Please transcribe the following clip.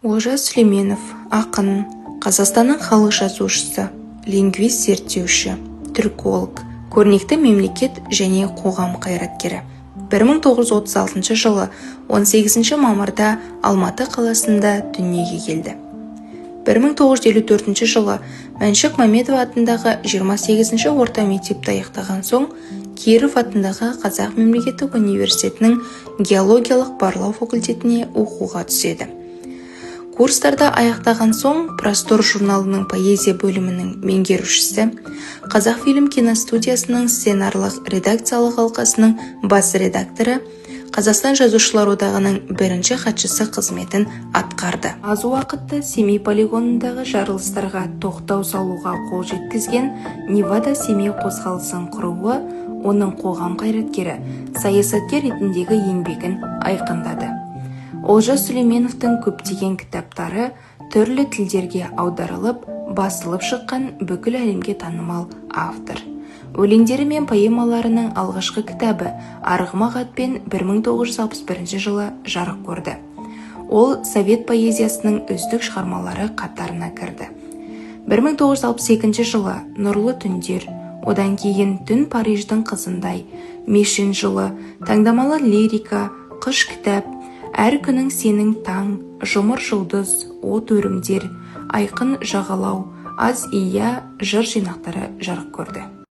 Олжас Сүлейменов, ақын, Қазақстанның халық жазушысы, лингвист зерттеуші, түрколог, көрнекті мемлекет және қоғам қайраткері. 1936 жылы 18 мамырда Алматы қаласында дүниеге келді. 1954 жылы Мәншүк Мәметова атындағы 28 орта мектепті аяқтаған соң, Киров атындағы Қазақ мемлекеттік университетінің геологиялық барлау факультетіне оқуға түседі. Курстарды аяқтаған соң, Простор журналының поэзия бөлімінің меңгерушісі, Қазақфильм киностудиясының сценарлық редакциялық алқасының бас редакторы, Қазақстан жазушылар одағының бірінші хатшысы қызметін атқарды. Аз уақытта Семей полигонындағы жарылыстарға тоқтау салуға қол жеткізген Невада-Семей қозғалысын құруы, оның қоғам қайраткері, саясаткер ретіндегі еңбегін айқындады. Олжас Сүлейменовтың көптеген кітаптары түрлі тілдерге аударылып, басылып шыққан бүкіл әлемге танымал автор. Өлеңдері мен поэмаларының алғашқы кітабы Арғымақ атпен 1961 жылы жарық көрді. Ол совет поэзиясының үздік шығармалары қатарына кірді. 1962 жылы Нұрлы түндер, одан кейін Түн Париждің қызындай, Мешін жылы, таңдамалы лирика, Қыш кітап, Әр күнің сенің таң, Жұмыр жұлдыз, От өрімдер, Айқын жағалау, Аз ия жыр жинақтары жарық көрді.